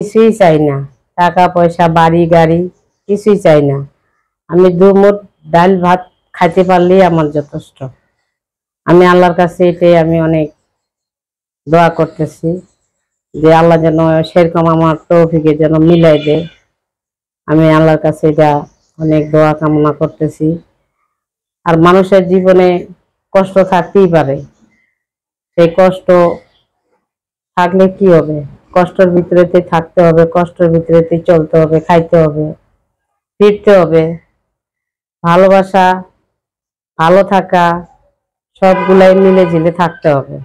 কিছুই চাই না, টাকা পয়সা বাড়ি গাড়ি কিছুই চাই না। আমি দুমুঠ ডাল ভাত খাইতে পারলেই আমার যথেষ্ট। আমি আল্লাহর কাছে এটাই আমি অনেক দোয়া করতেছি যে আল্লাহ যেন সেরকম আমার তৌফিকে যেন মিলাই দেয়। আমি আল্লাহর কাছে এটা অনেক দোয়া কামনা করতেছি। আর মানুষের জীবনে কষ্ট থাকতেই পারে, সেই কষ্ট থাকলে কি হবে, কষ্টের ভিতরেতে থাকতে হবে, কষ্টের ভিতরেতে চলতে হবে, খাইতে হবে, ফিরতে হবে। ভালোবাসা, ভালো থাকা সবগুলাই মিলে ঝিলে থাকতে হবে।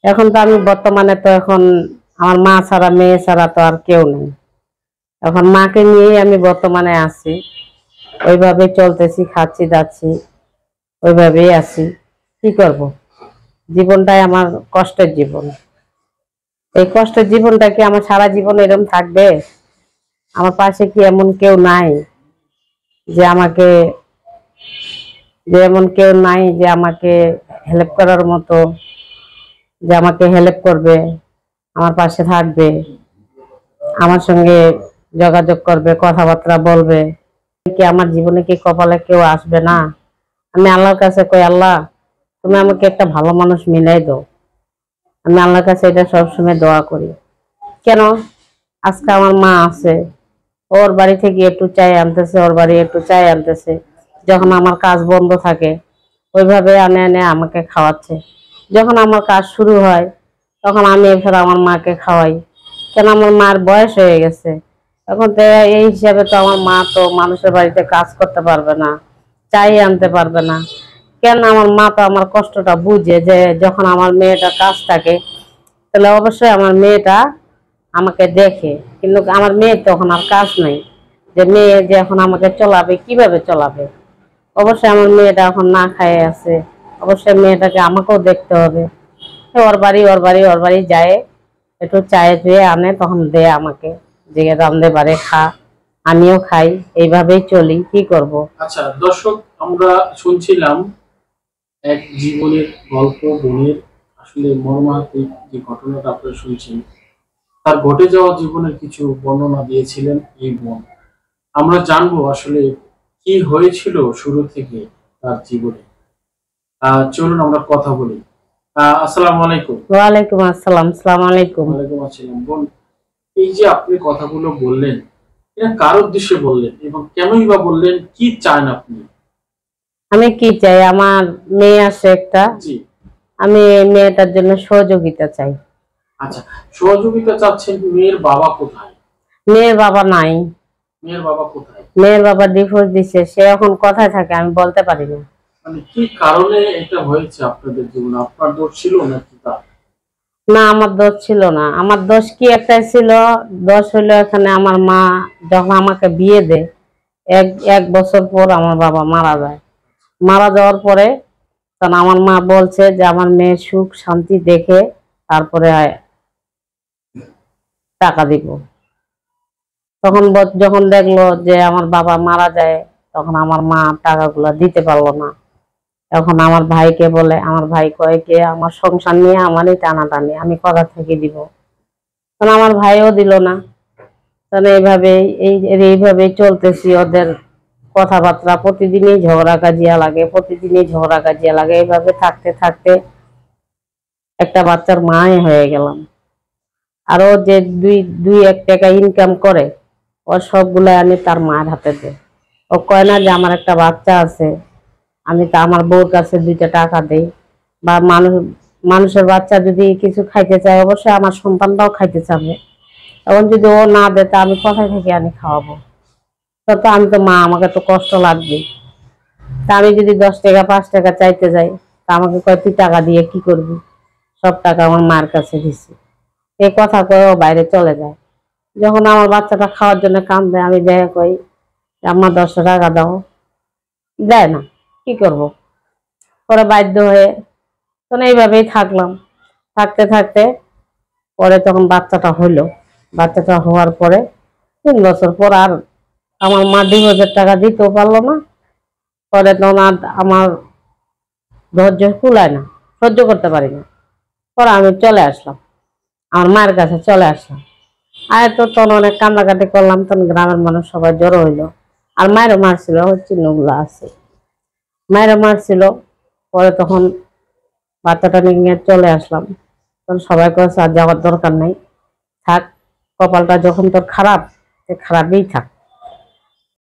এখন তো আমি বর্তমানে তো এখন আমার মা ছাড়া মেয়ে ছাড়া তো আর কেউ নেই। এখন মাকে নিয়েই আমি বর্তমানে আছি, ওইভাবে চলতেছি, খাচ্ছি যাচ্ছি, ওইভাবেই আছি। কি করব, জীবনটাই আমার কষ্টের জীবন। এই কষ্টের জীবনটা কি আমার সারা জীবন এরকম থাকবে? আমার পাশে কি এমন কেউ নাই যে আমাকে হেল্প করার মতো, যে আমাকে হেল্প করবে, আমার পাশে থাকবে, আমার সঙ্গে যোগাযোগ করবে, কথাবার্তা বলবে? কি আমার জীবনে কি কপালে কেউ আসবে না? আমি আল্লাহর কাছে কই, আল্লাহ তুমি আমাকে একটা ভালো মানুষ মিলাই দাও। আমি আল্লাহর কাছে এটা সবসময় দোয়া করি। কেন, আজকে আমার মা আছে, ওর বাড়ি থেকে একটু চাই আনতেছে, ওর বাড়ি একটু চাই আনতেছে, যখন আমার কাজ বন্ধ থাকে ওইভাবে আনে এনে আমাকে খাওয়াচ্ছে। যখন আমার কাজ শুরু হয় তখন আমি এবার আমার মাকে খাওয়াই। কেন, আমার মার বয়স হয়ে গেছে এখন তো, এই হিসাবে তো আমার মা তো মানুষের বাড়িতে কাজ করতে পারবে না, চাই আনতে পারবে না। কেন, আমার মা তো আমার কষ্টটা বুঝে, যে যখন আমার মেয়েটা কাজ থাকে তাহলে অবশ্যই আমার মেয়েটা আমাকে দেখে। কিন্তু আমার মেয়ে তখন আর কাজ নাই, যে মেয়ে যে এখন আমাকে চলাবে, কিভাবে চলাবে? অবশ্যই আমার মেয়েটা এখন না খায় আছে, অবশ্যই মেয়েটাকে আমাকেও দেখতে হবে। ওর বাড়ি যায়, একটু চায়ে চুয়ে আনে, তখন দেয় আমাকে, যে রান্ধে বাড়ে খা, আমিও খাই, এইভাবেই চলি। কি করব? আচ্ছা দর্শক, আমরা শুনছিলাম এক জীবনের গল্প, বোনের আসলে মর্মান্তিক যে ঘটনাটা আপনারা শুনছেন, তার ঘটে যাওয়া জীবনের কিছু বর্ণনা দিয়েছিলেন এই বোন। আমরা জানবো আসলে কি হয়েছিল শুরু থেকে তার জীবনে। চলুন আমরা কথা বলি। আসসালামু আলাইকুম। ওয়ালাইকুম আসসালাম। আসসালামু আলাইকুম। ওয়ালাইকুম আসসালাম। বোন, এই যে আপনি কথাগুলো বললেন, এটা কার উদ্দেশ্যে বললেন এবং কেনই বা বললেন? কি চান আপনি? আমি কি চাই, আমার মেয়ে আছে একটা, আমি মেয়েটার জন্য সহযোগিতা চাই। আচ্ছা, সহযোগিতা চাচ্ছেন। মেয়ের বাবা কোথায়? মেয়ের বাবা নাই। মেয়ের বাবা কোথায়? মেয়ের বাবা ডিভোর্স দিছে, সে এখন কোথায় থাকে আমি বলতে পারি না। মানে কি কারণে এটা হয়েছে আপনাদের জীবনে? আপনার দোষ ছিল নাকি তার? না, আমার দোষ ছিল না। আমার দোষ কি একটা ছিল, দোষ হইলো এখানে আমার মা যখন আমাকে বিয়ে দেয়, এক এক বছর পর আমার বাবা মারা যায়। মারা যাওয়ার পরে তখন আমার মা বলছে যে আমার মেয়ের সুখ শান্তি দেখে তারপরে টাকা দিব। তখন যখন দেখলো যে আমার বাবা মারা যায়, তখন আমার মা টাকাগুলো দিতে পারলো না। তখন আমার ভাইকে বলে, আমার ভাই কয় কে আমার সংসার নিয়ে আমারই টানাটানি, আমি কথা থেকে দিব। তখন আমার ভাইও দিল না। তাহলে এইভাবেই চলতেছি। ওদের কথাবার্তা প্রতিদিনই ঝগড়া কাজিয়া লাগে, প্রতিদিনই ঝগড়া কাজিয়া লাগে। এইভাবে থাকতে থাকতে একটা বাচ্চার মাই হয়ে গেলাম। আরো যে দুই দুই এক টাকা ইনকাম করে, ওর সবগুলো আমি তার মায়ের হাতে দেয়। ও কয় না যে আমার একটা বাচ্চা আছে, আমি তা আমার বউর কাছে 2টা টাকা দেই। বা মানুষের বাচ্চা যদি কিছু খাইতে চায়, অবশ্যই আমার সন্তানটাও খাইতে চাবে। এখন যদি ও না দেয় তা আমি কোথায় থেকে আনি খাওয়াবো? তো আমি তো মা, আমাকে তো কষ্ট লাগবে। তা আমি যদি 10 টাকা 5 টাকা চাইতে যাই, তা আমাকে কয় তুই টাকা দিয়ে কি করবি? সব টাকা আমার মার কাছে দিছি। এই কথা কয়ে ও বাইরে চলে যায়। যখন আমার বাচ্চাটা খাওয়ার জন্য কান্দে, আমি দেখে কই আমার 10 টাকা দাও, দেয় না। কি করব? পরে বাধ্য হয়ে তখন এইভাবেই থাকলাম। থাকতে থাকতে পরে তখন বাচ্চাটা হইলো। বাচ্চাটা হওয়ার পরে 3 বছর পর আর আমার মা 2,000 টাকা দিতেও পারলো না। পরে তখন আর আমার ধৈর্য কুলায় না, সহ্য করতে পারি না। পরে আমি চলে আসলাম, আমার মায়ের কাছে চলে আসলাম। আর তো তখন অনেক কান্দাকাটি করলাম, তখন গ্রামের মানুষ সবাই জড়ো হইলো। আর মায়েরও মারছিল, চিহ্নগুলো আছে, মায়েরও মারছিল। পরে তখন বাচ্চাটা নিয়ে চলে আসলাম। তখন সবাই কয়েছে আর যাওয়ার দরকার নেই, থাক, কপালটা যখন তোর খারাপ, খারাপই থাক।